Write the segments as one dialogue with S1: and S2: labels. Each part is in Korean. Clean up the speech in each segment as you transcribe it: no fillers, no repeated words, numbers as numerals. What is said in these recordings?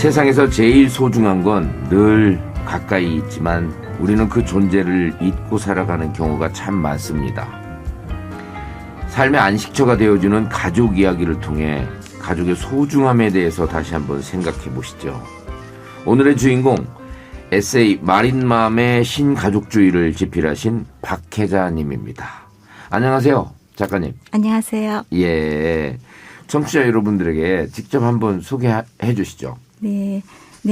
S1: 세상에서 제일 소중한 건 늘 가까이 있지만 우리는 그 존재를 잊고 살아가는 경우가 참 많습니다. 삶의 안식처가 되어주는 가족 이야기를 통해 가족의 소중함에 대해서 다시 한번 생각해 보시죠. 오늘의 주인공, 에세이 마린맘의 신가족주의를 집필하신 박혜자님입니다. 안녕하세요, 작가님.
S2: 안녕하세요.
S1: 예, 청취자 여러분들에게 직접 한번 소개해 주시죠.
S2: 네,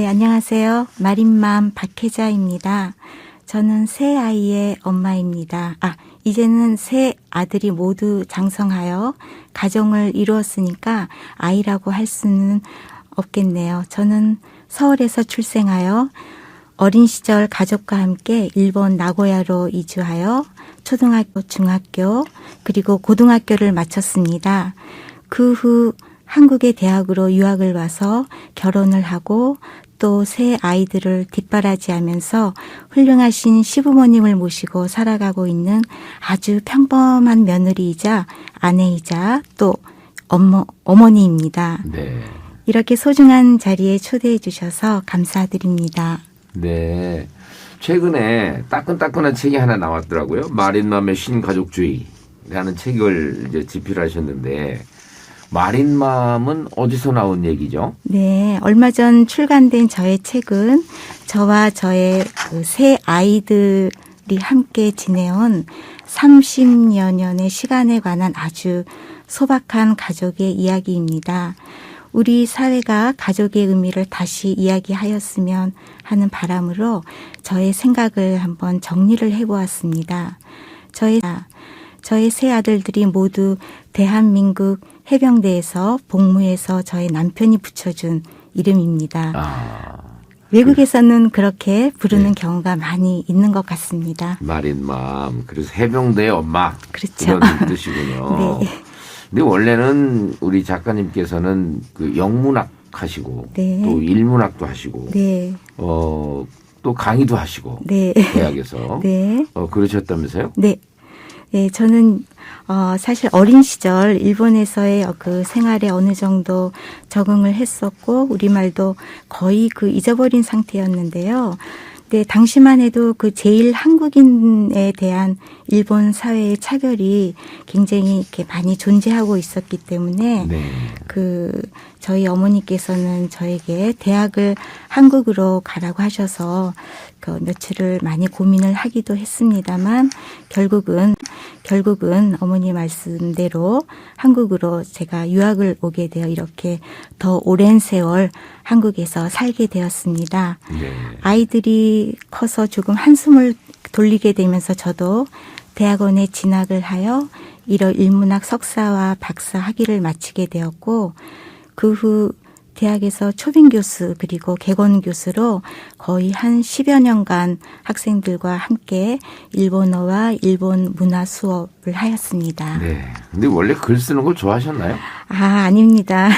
S2: 안녕하세요. 마린맘 박혜자입니다. 저는 세 아이의 엄마입니다. 이제는 세 아들이 모두 장성하여 가정을 이루었으니까 아이라고 할 수는 없겠네요. 저는 서울에서 출생하여 어린 시절 가족과 함께 일본 나고야로 이주하여 초등학교, 중학교, 그리고 고등학교를 마쳤습니다. 그 후 한국의 대학으로 유학을 와서 결혼을 하고 또 새 아이들을 뒷바라지하면서 훌륭하신 시부모님을 모시고 살아가고 있는 아주 평범한 며느리이자 아내이자 또 어머니입니다.
S1: 네.
S2: 이렇게 소중한 자리에 초대해 주셔서 감사드립니다.
S1: 네. 최근에 따끈따끈한 책이 하나 나왔더라고요. 마린맘의 신가족주의라는 책을 이제 집필하셨는데, 마린맘은 어디서 나온 얘기죠?
S2: 네, 얼마 전 출간된 저의 책은 저와 저의 그 세 아이들이 함께 지내온 30여 년의 시간에 관한 아주 소박한 가족의 이야기입니다. 우리 사회가 가족의 의미를 다시 이야기하였으면 하는 바람으로 저의 생각을 한번 정리를 해보았습니다. 저의 세 아들들이 모두 대한민국 해병대에서 복무해서 저의 남편이 붙여준 이름입니다. 외국에서는 그렇게 부르는 경우가 많이 있는 것 같습니다.
S1: 마린맘, 그래서 해병대의 엄마.
S2: 그렇죠.
S1: 이런 뜻이군요.
S2: 네.
S1: 근데 원래는 우리 작가님께서는 그 영문학 하시고
S2: 네.
S1: 또 일문학도 하시고
S2: 네.
S1: 또 강의도 하시고
S2: 네.
S1: 대학에서
S2: 네.
S1: 그러셨다면서요?
S2: 네. 네, 저는 사실 어린 시절 일본에서의 그 생활에 어느 정도 적응을 했었고 우리말도 거의 그 잊어버린 상태였는데요. 네, 당시만 해도 그 제일 한국인에 대한 일본 사회의 차별이 굉장히 이렇게 많이 존재하고 있었기 때문에
S1: 네.
S2: 저희 어머니께서는 저에게 대학을 한국으로 가라고 하셔서 그 며칠을 많이 고민을 하기도 했습니다만 결국은 어머니 말씀대로 한국으로 제가 유학을 오게 되어 이렇게 더 오랜 세월 한국에서 살게 되었습니다.
S1: 네.
S2: 아이들이 커서 조금 한숨을 돌리게 되면서 저도 대학원에 진학을 하여 일문학 석사와 박사 학위를 마치게 되었고 그 후 대학에서 초빙 교수 그리고 객원 교수로 거의 한 10여 년간 학생들과 함께 일본어와 일본 문화 수업을 하였습니다.
S1: 네. 근데 원래 글 쓰는 걸 좋아하셨나요?
S2: 아닙니다.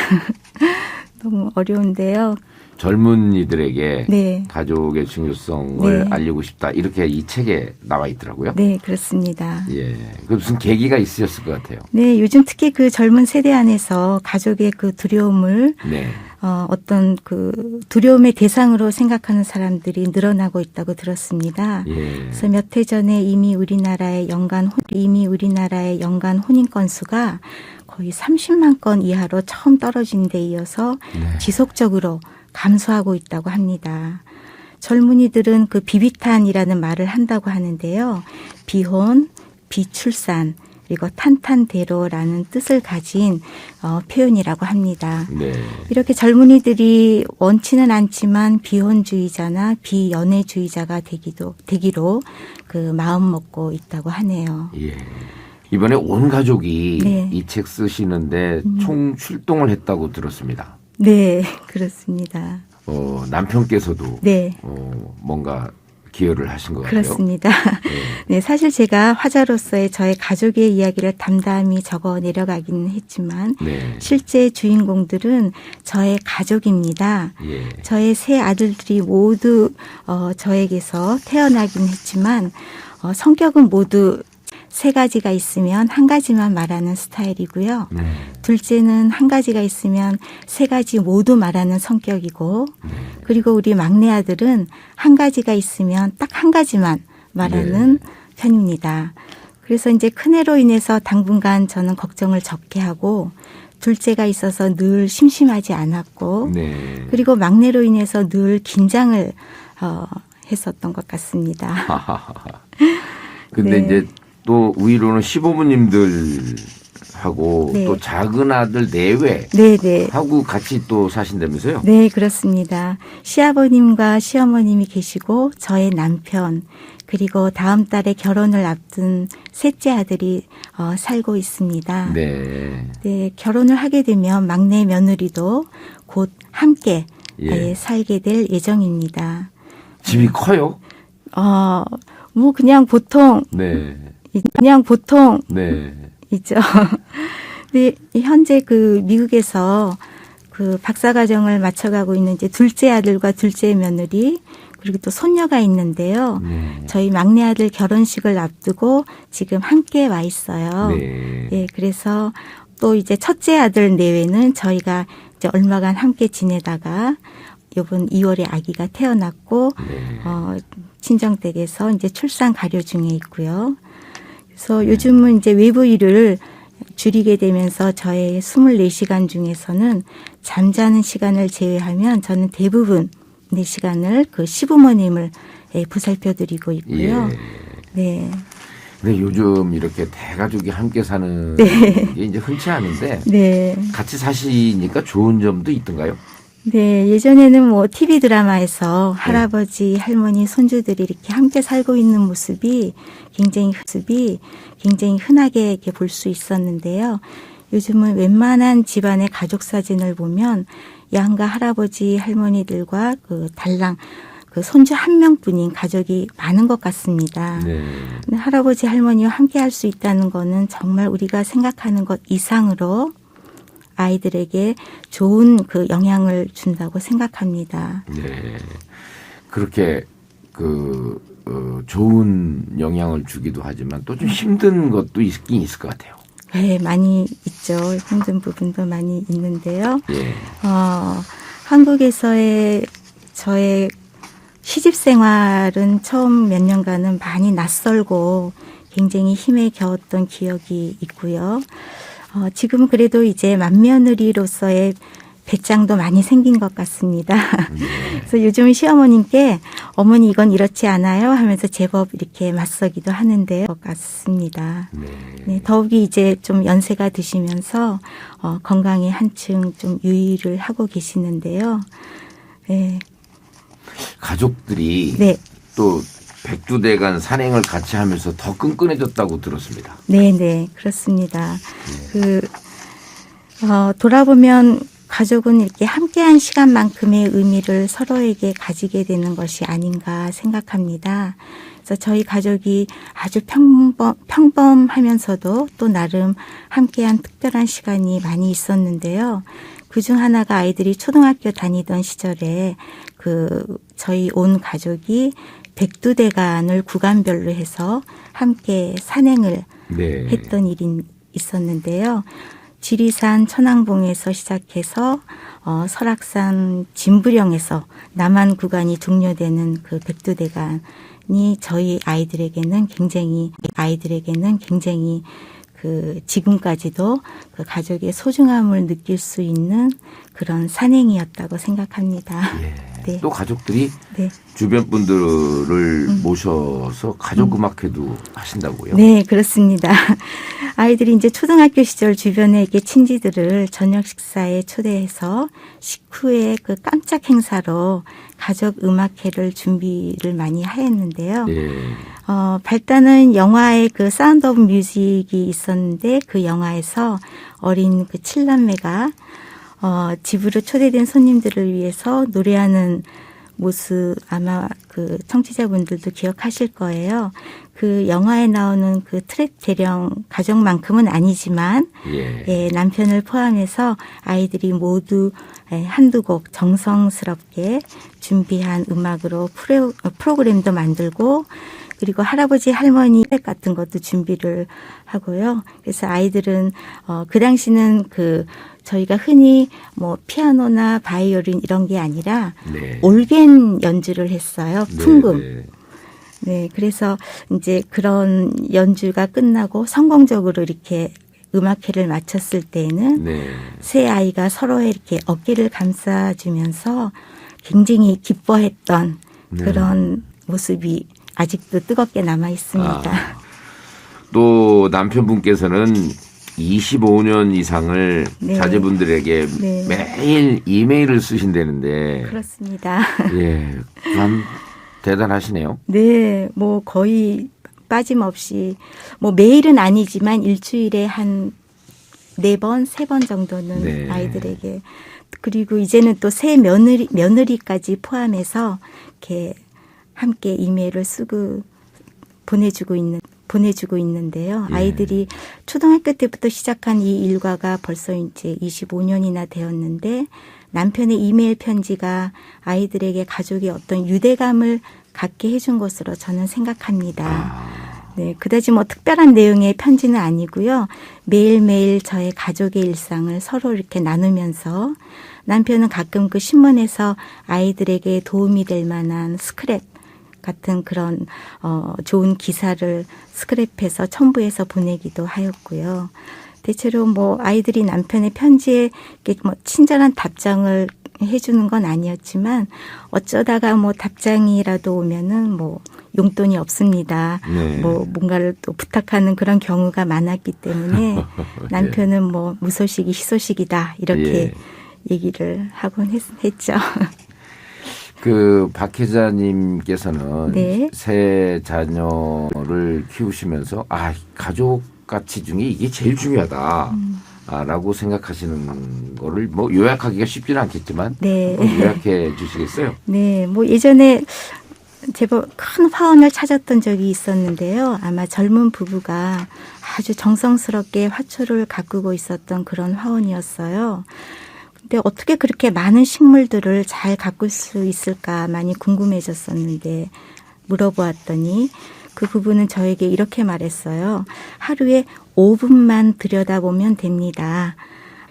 S2: 너무 어려운데요.
S1: 젊은이들에게
S2: 네.
S1: 가족의 중요성을
S2: 네.
S1: 알리고 싶다. 이렇게 이 책에 나와 있더라고요.
S2: 네, 그렇습니다.
S1: 예. 그 무슨 계기가 있으셨을 것 같아요.
S2: 네, 요즘 특히 그 젊은 세대 안에서 가족의 그 두려움을
S1: 네.
S2: 어떤 그 두려움의 대상으로 생각하는 사람들이 늘어나고 있다고 들었습니다.
S1: 예.
S2: 그래서 몇 해 전에 이미 우리나라의 연간 혼인 건수가 거의 30만 건 이하로 처음 떨어진 데 이어서
S1: 네.
S2: 지속적으로 감소하고 있다고 합니다. 젊은이들은 그 비비탄이라는 말을 한다고 하는데요. 비혼, 비출산, 그리고 탄탄대로라는 뜻을 가진 표현이라고 합니다.
S1: 네.
S2: 이렇게 젊은이들이 원치는 않지만 비혼주의자나 비연애주의자가 되기로 그 마음 먹고 있다고 하네요.
S1: 예. 이번에 온 가족이
S2: 네.
S1: 이 책 쓰시는데 총 출동을 했다고 들었습니다.
S2: 네, 그렇습니다.
S1: 남편께서도
S2: 네.
S1: 뭔가 기여를 하신 것 같아요.
S2: 그렇습니다. 네, 사실 제가 화자로서의 저의 가족의 이야기를 담담히 적어 내려가기는 했지만
S1: 네.
S2: 실제 주인공들은 저의 가족입니다.
S1: 예.
S2: 저의 세 아들들이 모두 저에게서 태어나긴 했지만 성격은 모두 세 가지가 있으면 한 가지만 말하는 스타일이고요.
S1: 네.
S2: 둘째는 한 가지가 있으면 세 가지 모두 말하는 성격이고, 그리고 우리 막내 아들은 한 가지가 있으면 딱 한 가지만 말하는 편입니다. 그래서 이제 큰애로 인해서 당분간 저는 걱정을 적게 하고, 둘째가 있어서 늘 심심하지 않았고,
S1: 네.
S2: 그리고 막내로 인해서 늘 긴장을 했었던 것 같습니다.
S1: 근데
S2: 네.
S1: 이제 또 우위로는 시부모님들하고
S2: 네.
S1: 또 작은 아들 내외
S2: 네네.
S1: 하고 같이 또 사신다면서요?
S2: 네, 그렇습니다. 시아버님과 시어머님이 계시고 저의 남편 그리고 다음 달에 결혼을 앞둔 셋째 아들이 살고 있습니다.
S1: 네.
S2: 네, 결혼을 하게 되면 막내 며느리도 곧 함께
S1: 예.
S2: 살게 될 예정입니다.
S1: 집이 커요?
S2: 뭐 그냥 보통
S1: 네.
S2: 네. 있죠. 네, 현재 그 미국에서 그 박사과정을 마쳐가고 있는 이제 둘째 아들과 둘째 며느리 그리고 또 손녀가 있는데요.
S1: 네.
S2: 저희 막내 아들 결혼식을 앞두고 지금 함께 와 있어요.
S1: 네.
S2: 네, 그래서 또 이제 첫째 아들 내외는 저희가 이제 얼마간 함께 지내다가 이번 2월에 아기가 태어났고
S1: 네.
S2: 친정댁에서 이제 출산 가료 중에 있고요. 그래서 요즘은 이제 외부 일을 줄이게 되면서 저의 24시간 중에서는 잠자는 시간을 제외하면 저는 대부분 내 시간을 그 시부모님을 보살펴 드리고 있고요.
S1: 예.
S2: 네.
S1: 근데 요즘 이렇게 대가족이 함께 사는
S2: 네.
S1: 게 이제 흔치 않은데
S2: 네.
S1: 같이 사시니까 좋은 점도 있던가요?
S2: 네, 예전에는 뭐 TV 드라마에서 할아버지, 할머니, 손주들이 이렇게 함께 살고 있는 모습이 굉장히 흔하게 이렇게 볼 수 있었는데요. 요즘은 웬만한 집안의 가족 사진을 보면 양가 할아버지, 할머니들과 그 달랑 그 손주 한 명뿐인 가족이 많은 것 같습니다.
S1: 네.
S2: 근데 할아버지, 할머니와 함께 할 수 있다는 거는 정말 우리가 생각하는 것 이상으로 아이들에게 좋은 그 영향을 준다고 생각합니다.
S1: 네. 그렇게 좋은 영향을 주기도 하지만 또 좀 힘든 것도 있긴 있을 것 같아요.
S2: 네, 많이 있죠. 힘든 부분도 많이 있는데요.
S1: 예.
S2: 한국에서의 저의 시집 생활은 처음 몇 년간은 많이 낯설고 굉장히 힘에 겨웠던 기억이 있고요. 지금은 그래도 이제 맏며느리로서의 배짱도 많이 생긴 것 같습니다. 그래서 요즘은 시어머님께 어머니 이건 이렇지 않아요 하면서 제법 이렇게 맞서기도 하는데 것 같습니다. 네, 더욱이 이제 좀 연세가 드시면서 건강에 한층 좀 유의를 하고 계시는데요. 네.
S1: 가족들이
S2: 네.
S1: 또 백두대간 산행을 같이 하면서 더 끈끈해졌다고 들었습니다.
S2: 네, 그렇습니다. 돌아보면 가족은 이렇게 함께한 시간만큼의 의미를 서로에게 가지게 되는 것이 아닌가 생각합니다. 그래서 저희 가족이 아주 평범하면서도 또 나름 함께한 특별한 시간이 많이 있었는데요. 그중 하나가 아이들이 초등학교 다니던 시절에 저희 온 가족이 백두대간을 구간별로 해서 함께 산행을
S1: 네.
S2: 했던 일이 있었는데요. 지리산 천왕봉에서 시작해서 설악산 진부령에서 남한 구간이 종료되는 그 백두대간이 저희 아이들에게는 굉장히 지금까지도 그 가족의 소중함을 느낄 수 있는 그런 산행이었다고 생각합니다.
S1: 예.
S2: 네.
S1: 또 가족들이
S2: 네.
S1: 주변 분들을 모셔서 가족 음악회도 하신다고요?
S2: 네, 그렇습니다. 아이들이 이제 초등학교 시절 주변에 이렇게 친지들을 저녁 식사에 초대해서 식후에 그 깜짝 행사로 가족 음악회를 준비를 많이 하였는데요.
S1: 예.
S2: 발단은 영화의 그 사운드 오브 뮤직이 있었는데 그 영화에서 어린 그 칠남매가 집으로 초대된 손님들을 위해서 노래하는 모습 아마 그 청취자분들도 기억하실 거예요. 그 영화에 나오는 그 트랙 대령 가족만큼은 아니지만 예, 남편을 포함해서 아이들이 모두 한두 곡 정성스럽게 준비한 음악으로 프로그램도 만들고 그리고 할아버지 할머니 같은 것도 준비를 하고요. 그래서 아이들은 그 당시는 저희가 흔히 뭐 피아노나 바이올린 이런 게 아니라
S1: 네.
S2: 올겐 연주를 했어요. 풍금.
S1: 네, 네.
S2: 네, 그래서 이제 그런 연주가 끝나고 성공적으로 이렇게 음악회를 마쳤을 때에는
S1: 네.
S2: 세 아이가 서로의 이렇게 어깨를 감싸주면서 굉장히 기뻐했던 그런 모습이 아직도 뜨겁게 남아 있습니다.
S1: 또 남편분께서는 25년 이상을
S2: 네.
S1: 자제분들에게
S2: 네.
S1: 매일 이메일을 쓰신다는데
S2: 그렇습니다.
S1: 예, 참 대단하시네요.
S2: 네, 뭐 거의 빠짐없이 뭐 매일은 아니지만 일주일에 한 4번, 3번 정도는
S1: 네.
S2: 아이들에게 그리고 이제는 또 새 며느리까지 포함해서 이렇게 함께 이메일을 쓰고 보내주고 있는데요.
S1: 예.
S2: 아이들이 초등학교 때부터 시작한 이 일과가 벌써 이제 25년이나 되었는데 남편의 이메일 편지가 아이들에게 가족의 어떤 유대감을 갖게 해준 것으로 저는 생각합니다. 네, 그다지 뭐 특별한 내용의 편지는 아니고요. 매일매일 저의 가족의 일상을 서로 이렇게 나누면서 남편은 가끔 그 신문에서 아이들에게 도움이 될 만한 스크랩 같은 그런 좋은 기사를 스크랩해서 첨부해서 보내기도 하였고요. 대체로 뭐 아이들이 남편의 편지에 뭐 친절한 답장을 해주는 건 아니었지만 어쩌다가 뭐 답장이라도 오면은 뭐 용돈이 없습니다.
S1: 네.
S2: 뭐 뭔가를 또 부탁하는 그런 경우가 많았기 때문에 남편은 뭐 무소식이 희소식이다 이렇게
S1: 예.
S2: 얘기를 하곤 했죠.
S1: 그 박 기자님께서는
S2: 네.
S1: 새 자녀를 키우시면서 가족 가치 중에 이게 제일 중요하다라고 생각하시는 거를 뭐 요약하기가 쉽지는 않겠지만
S2: 네.
S1: 요약해 주시겠어요?
S2: 네, 뭐 예전에 제법 큰 화원을 찾았던 적이 있었는데요. 아마 젊은 부부가 아주 정성스럽게 화초를 가꾸고 있었던 그런 화원이었어요. 근데 어떻게 그렇게 많은 식물들을 잘 가꿀 수 있을까 많이 궁금해졌었는데 물어보았더니 그 부부는 저에게 이렇게 말했어요. 하루에 5분만 들여다보면 됩니다.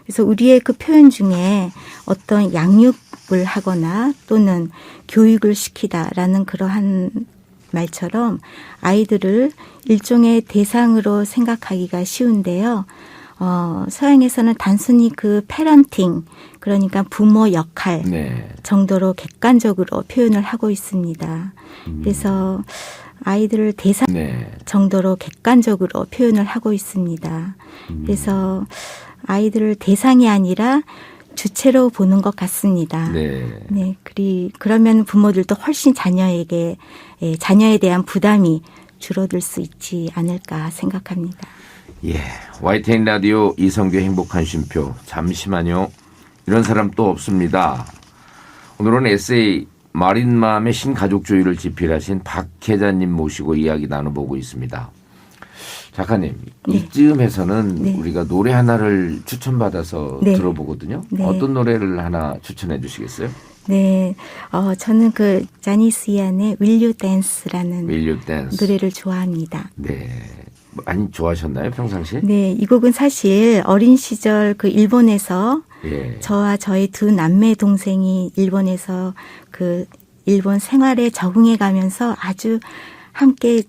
S2: 그래서 우리의 그 표현 중에 어떤 양육을 하거나 또는 교육을 시키다라는 그러한 말처럼 아이들을 일종의 대상으로 생각하기가 쉬운데요. 서양에서는 단순히 그 패런팅, 그러니까 부모 역할
S1: 네.
S2: 정도로 객관적으로 표현을 하고 있습니다. 그래서 아이들을 대상
S1: 네.
S2: 정도로 객관적으로 표현을 하고 있습니다. 그래서 아이들을 대상이 아니라 주체로 보는 것 같습니다.
S1: 네.
S2: 네, 그러면 부모들도 훨씬 자녀에 대한 부담이 줄어들 수 있지 않을까 생각합니다.
S1: 예, YTN 라디오 이성규 행복한 쉼표. 잠시만요. 이런 사람 또 없습니다. 오늘은 에세이 마린맘의 신가족주의를 집필하신 박 기자님 모시고 이야기 나눠보고 있습니다. 작가님,
S2: 네.
S1: 이쯤에서는
S2: 네.
S1: 우리가 노래 하나를 추천받아서
S2: 네.
S1: 들어보거든요.
S2: 네.
S1: 어떤 노래를 하나 추천해 주시겠어요?
S2: 네, 저는 그 자니스 이안의 Will You Dance라는
S1: Will You Dance.
S2: 노래를 좋아합니다.
S1: 네. 많이 좋아하셨나요, 평상시에?
S2: 네, 이 곡은 사실 어린 시절 그 일본에서
S1: 예.
S2: 저와 저희 두 남매 동생이 일본에서 그 일본 생활에 적응해 가면서 아주 함께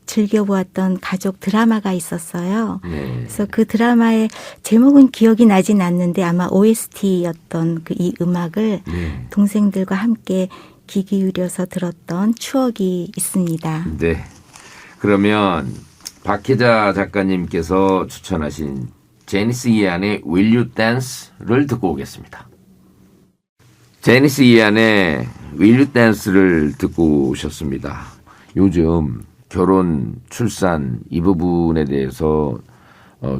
S2: 즐겨보았던 가족 드라마가 있었어요.
S1: 네.
S2: 그래서 그 드라마의 제목은 기억이 나진 않는데 아마 OST였던 이 음악을
S1: 네.
S2: 동생들과 함께 귀 기울여서 들었던 추억이 있습니다.
S1: 네. 그러면 박혜자 작가님께서 추천하신 제니스 이안의 Will You Dance를 듣고 오겠습니다. 제니스 이안의 Will You Dance를 듣고 오셨습니다. 요즘 결혼, 출산 이 부분에 대해서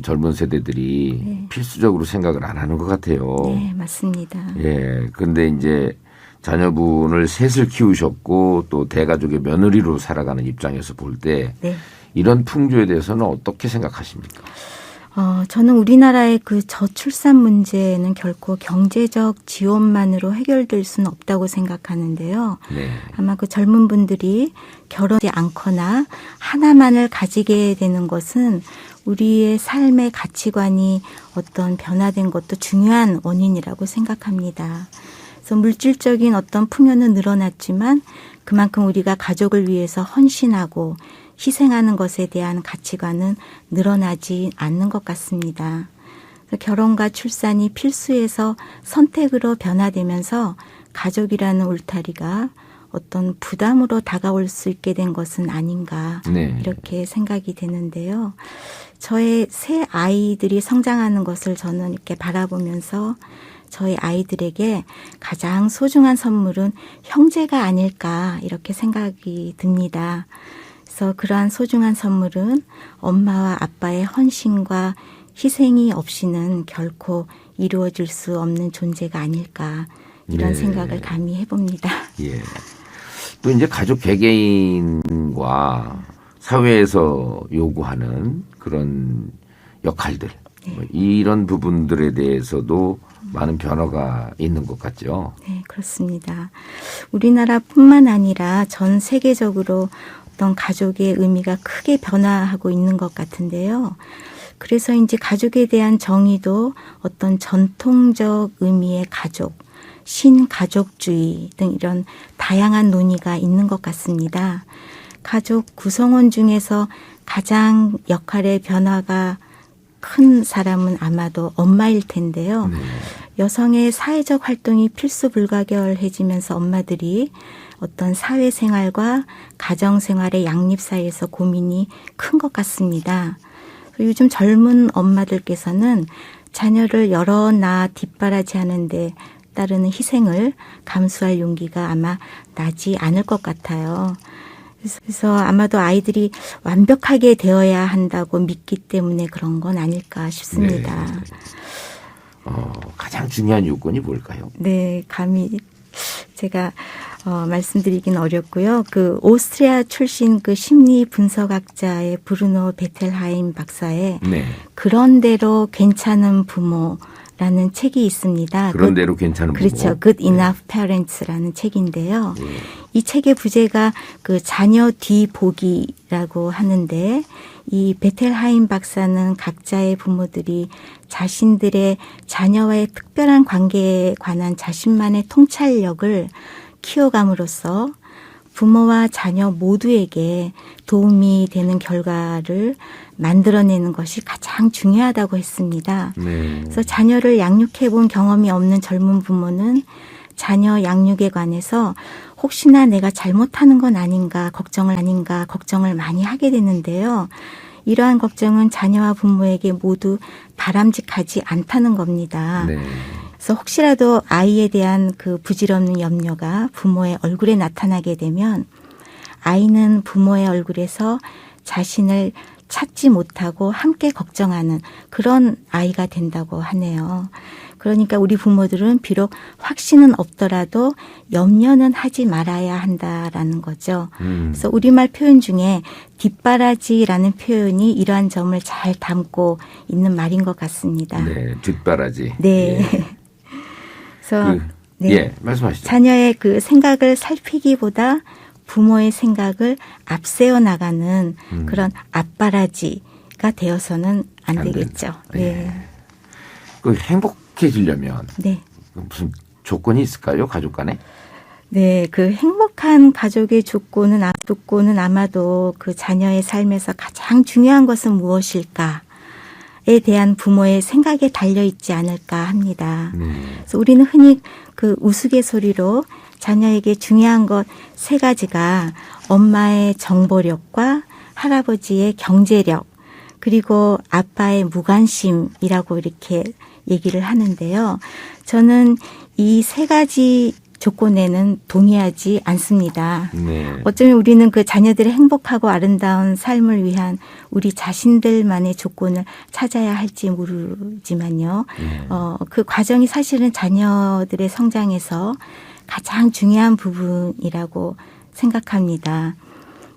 S1: 젊은 세대들이
S2: 네.
S1: 필수적으로 생각을 안 하는 것 같아요.
S2: 네, 맞습니다.
S1: 예. 그런데 이제 자녀분을 셋을 키우셨고 또 대가족의 며느리로 살아가는 입장에서 볼 때
S2: 네.
S1: 이런 풍조에 대해서는 어떻게 생각하십니까?
S2: 저는 우리나라의 그 저출산 문제는 결코 경제적 지원만으로 해결될 수는 없다고 생각하는데요.
S1: 네.
S2: 아마 그 젊은 분들이 결혼하지 않거나 하나만을 가지게 되는 것은 우리의 삶의 가치관이 어떤 변화된 것도 중요한 원인이라고 생각합니다. 그래서 물질적인 어떤 풍요는 늘어났지만 그만큼 우리가 가족을 위해서 헌신하고 희생하는 것에 대한 가치관은 늘어나지 않는 것 같습니다. 결혼과 출산이 필수에서 선택으로 변화되면서 가족이라는 울타리가 어떤 부담으로 다가올 수 있게 된 것은 아닌가
S1: 네.
S2: 이렇게 생각이 되는데요. 저의 새 아이들이 성장하는 것을 저는 이렇게 바라보면서 저희 아이들에게 가장 소중한 선물은 형제가 아닐까 이렇게 생각이 듭니다. 그래서 그러한 소중한 선물은 엄마와 아빠의 헌신과 희생이 없이는 결코 이루어질 수 없는 존재가 아닐까 이런
S1: 네.
S2: 생각을 감히 해봅니다.
S1: 예. 또 이제 가족 개개인과 사회에서 요구하는 그런 역할들 뭐 이런 부분들에 대해서도 많은 변화가 있는 것 같죠.
S2: 네, 그렇습니다. 우리나라뿐만 아니라 전 세계적으로 어떤 가족의 의미가 크게 변화하고 있는 것 같은데요. 그래서 이제 가족에 대한 정의도 어떤 전통적 의미의 가족, 신가족주의 등 이런 다양한 논의가 있는 것 같습니다. 가족 구성원 중에서 가장 역할의 변화가 큰 사람은 아마도 엄마일 텐데요.
S1: 네.
S2: 여성의 사회적 활동이 필수 불가결해지면서 엄마들이 어떤 사회생활과 가정생활의 양립 사이에서 고민이 큰 것 같습니다. 요즘 젊은 엄마들께서는 자녀를 여러 낳아 뒷바라지하는 데 따르는 희생을 감수할 용기가 아마 나지 않을 것 같아요. 그래서 아마도 아이들이 완벽하게 되어야 한다고 믿기 때문에 그런 건 아닐까 싶습니다.
S1: 네. 가장 중요한 요건이 뭘까요?
S2: 네, 감히 제가 말씀드리긴 어렵고요. 그 오스트리아 출신 그 심리 분석학자의 브루노 베텔하임 박사의
S1: 네.
S2: 그런대로 괜찮은 부모라는 책이 있습니다.
S1: 그런대로 괜찮은 부모.
S2: 그렇죠. Good Enough Parents라는 책인데요.
S1: 네.
S2: 이 책의 부제가 그 자녀 뒤보기라고 하는데 이 베텔하임 박사는 각자의 부모들이 자신들의 자녀와의 특별한 관계에 관한 자신만의 통찰력을 키워감으로써 부모와 자녀 모두에게 도움이 되는 결과를 만들어내는 것이 가장 중요하다고 했습니다.
S1: 네.
S2: 그래서 자녀를 양육해 본 경험이 없는 젊은 부모는 자녀 양육에 관해서 혹시나 내가 잘못하는 건 아닌가 걱정을 많이 하게 되는데요. 이러한 걱정은 자녀와 부모에게 모두 바람직하지 않다는 겁니다.
S1: 네.
S2: 그래서 혹시라도 아이에 대한 그 부질없는 염려가 부모의 얼굴에 나타나게 되면 아이는 부모의 얼굴에서 자신을 찾지 못하고 함께 걱정하는 그런 아이가 된다고 하네요. 그러니까 우리 부모들은 비록 확신은 없더라도 염려는 하지 말아야 한다라는 거죠. 그래서 우리말 표현 중에 뒷바라지라는 표현이 이러한 점을 잘 담고 있는 말인 것 같습니다.
S1: 네, 뒷바라지.
S2: 네.
S1: 예.
S2: 그래서 네.
S1: 예, 말씀하시죠.
S2: 자녀의 그 생각을 살피기보다 부모의 생각을 앞세워 나가는 그런 앞바라지가 되어서는 안 되겠죠. 네.
S1: 그 행복해지려면
S2: 네.
S1: 무슨 조건이 있을까요, 가족 간에?
S2: 네, 그 행복한 가족의 조건은 아마도 그 자녀의 삶에서 가장 중요한 것은 무엇일까에 대한 부모의 생각에 달려 있지 않을까 합니다. 그래서 우리는 흔히 그 우스갯소리로 자녀에게 중요한 것 세 가지가 엄마의 정보력과 할아버지의 경제력 그리고 아빠의 무관심이라고 이렇게 얘기를 하는데요. 저는 이 세 가지 조건에는 동의하지 않습니다.
S1: 네.
S2: 어쩌면 우리는 그 자녀들의 행복하고 아름다운 삶을 위한 우리 자신들만의 조건을 찾아야 할지 모르지만요. 그 과정이 사실은 자녀들의 성장에서 가장 중요한 부분이라고 생각합니다.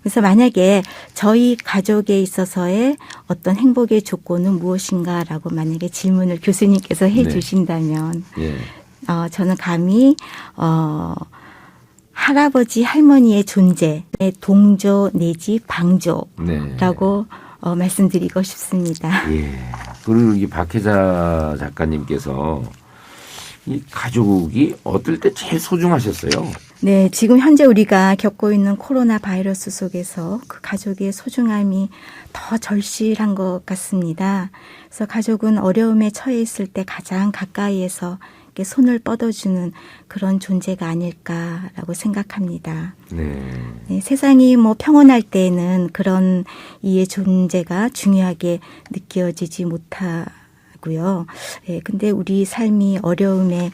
S2: 그래서 만약에 저희 가족에 있어서의 어떤 행복의 조건은 무엇인가라고 만약에 질문을 교수님께서 해
S1: 네.
S2: 주신다면
S1: 예.
S2: 저는 감히 할아버지 할머니의 존재의 동조 내지 방조라고
S1: 네.
S2: 말씀드리고 싶습니다.
S1: 예. 그리고 이 박혜자 작가님께서 이 가족이 어떨 때 제일 소중하셨어요?
S2: 네, 지금 현재 우리가 겪고 있는 코로나 바이러스 속에서 그 가족의 소중함이 더 절실한 것 같습니다. 그래서 가족은 어려움에 처해 있을 때 가장 가까이에서 이렇게 손을 뻗어주는 그런 존재가 아닐까라고 생각합니다.
S1: 네.
S2: 네, 세상이 뭐 평온할 때에는 그런 이의 존재가 중요하게 느껴지지 못하고요. 예, 근데 우리 삶이 어려움에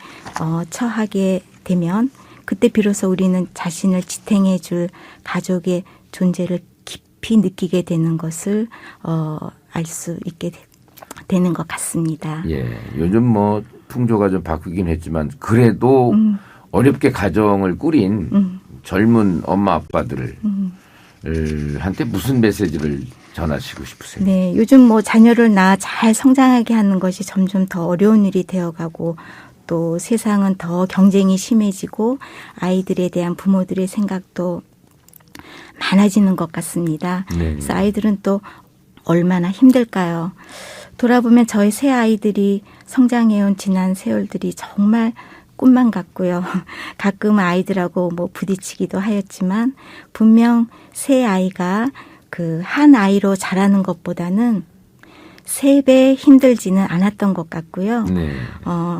S2: 처하게 되면 그때 비로소 우리는 자신을 지탱해 줄 가족의 존재를 깊이 느끼게 되는 것을 알 수 있게 되는 것 같습니다.
S1: 예. 요즘 뭐 풍조가 좀 바뀌긴 했지만 그래도 어렵게 가정을 꾸린 젊은 엄마 아빠들을 한테 무슨 메시지를 전하시고 싶으세요?
S2: 네, 요즘 뭐 자녀를 낳아 잘 성장하게 하는 것이 점점 더 어려운 일이 되어가고 또 세상은 더 경쟁이 심해지고 아이들에 대한 부모들의 생각도 많아지는 것 같습니다.
S1: 네.
S2: 그래서 아이들은 또 얼마나 힘들까요? 돌아보면 저희 새 아이들이 성장해온 지난 세월들이 정말 꿈만 같고요. 가끔 아이들하고 뭐 부딪히기도 하였지만 분명 새 아이가 그 한 아이로 자라는 것보다는 3배 힘들지는 않았던 것 같고요.
S1: 네.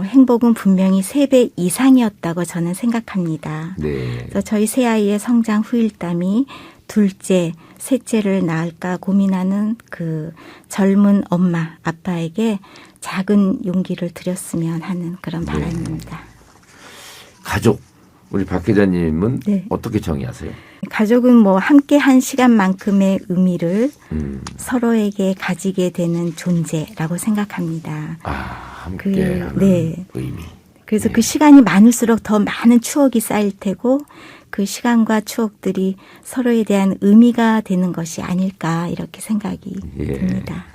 S2: 행복은 분명히 3배 이상이었다고 저는 생각합니다.
S1: 네.
S2: 그래서 저희 새 아이의 성장 후일담이 둘째, 셋째를 낳을까 고민하는 그 젊은 엄마, 아빠에게 작은 용기를 드렸으면 하는 그런 바람입니다.
S1: 가족. 우리 박 기자님은
S2: 네.
S1: 어떻게 정의하세요?
S2: 가족은 뭐 함께 한 시간만큼의 의미를 서로에게 가지게 되는 존재라고 생각합니다.
S1: 함께하는
S2: 네.
S1: 의미.
S2: 그래서 그 시간이 많을수록 더 많은 추억이 쌓일 테고 그 시간과 추억들이 서로에 대한 의미가 되는 것이 아닐까 이렇게 생각이 듭니다.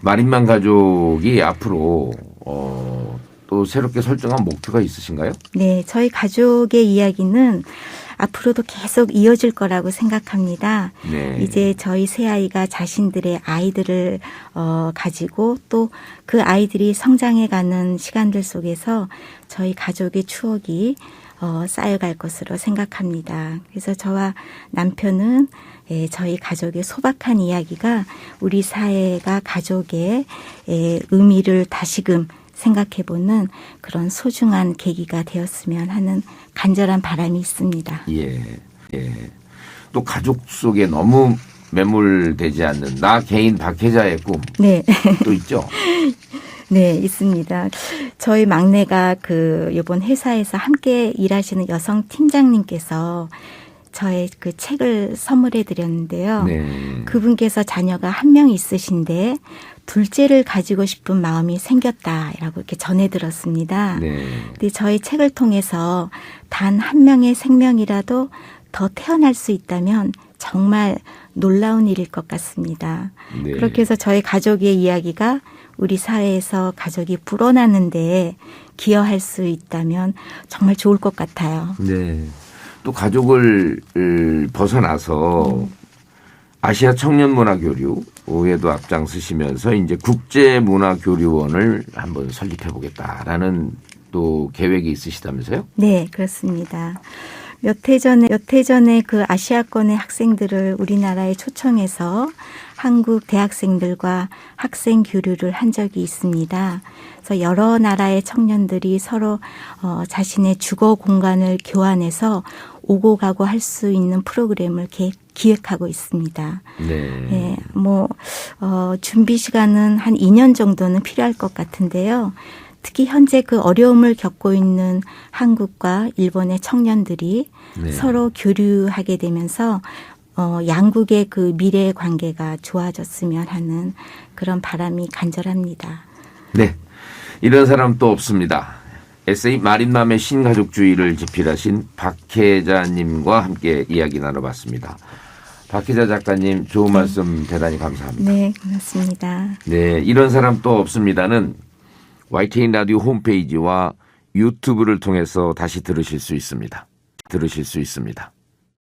S1: 마린만 가족이 앞으로 또 새롭게 설정한 목표가 있으신가요?
S2: 네, 저희 가족의 이야기는 앞으로도 계속 이어질 거라고 생각합니다.
S1: 네.
S2: 이제 저희 새아이가 자신들의 아이들을 가지고 또 그 아이들이 성장해가는 시간들 속에서 저희 가족의 추억이 쌓여갈 것으로 생각합니다. 그래서 저와 남편은 저희 가족의 소박한 이야기가 우리 사회가 가족의 의미를 다시금 생각해보는 그런 소중한 계기가 되었으면 하는 간절한 바람이 있습니다.
S1: 예. 또 가족 속에 너무 매몰되지 않는 나 개인 박혜자의 꿈.
S2: 네.
S1: 또 있죠?
S2: 네, 있습니다. 저희 막내가 이번 회사에서 함께 일하시는 여성 팀장님께서 저의 그 책을 선물해 드렸는데요.
S1: 네.
S2: 그분께서 자녀가 한 명 있으신데 둘째를 가지고 싶은 마음이 생겼다라고 이렇게 전해 들었습니다.
S1: 네.
S2: 근데 저희 책을 통해서 단 한 명의 생명이라도 더 태어날 수 있다면 정말 놀라운 일일 것 같습니다.
S1: 네.
S2: 그렇게 해서 저희 가족의 이야기가 우리 사회에서 가족이 불어나는데 기여할 수 있다면 정말 좋을 것 같아요.
S1: 네. 또 가족을 벗어나서 아시아 청년문화교류에도 앞장서시면서 이제 국제문화교류원을 한번 설립해 보겠다라는 또 계획이 있으시다면서요?
S2: 네, 그렇습니다. 몇 해 전에 그 아시아권의 학생들을 우리나라에 초청해서 한국 대학생들과 학생 교류를 한 적이 있습니다. 그래서 여러 나라의 청년들이 서로 자신의 주거 공간을 교환해서 오고 가고 할 수 있는 프로그램을 기획하고 있습니다.
S1: 네.
S2: 준비 시간은 한 2년 정도는 필요할 것 같은데요. 특히 현재 그 어려움을 겪고 있는 한국과 일본의 청년들이
S1: 네.
S2: 서로 교류하게 되면서 양국의 그 미래 관계가 좋아졌으면 하는 그런 바람이 간절합니다.
S1: 네. 이런 사람 또 없습니다. 에세이 마린맘의 신가족주의를 집필하신 박혜자님과 함께 이야기 나눠봤습니다. 박희자 작가님 좋은 말씀 대단히 감사합니다.
S2: 네, 고맙습니다.
S1: 네, 이런 사람 또 없습니다는 YTN 라디오 홈페이지와 유튜브를 통해서 다시 들으실 수 있습니다.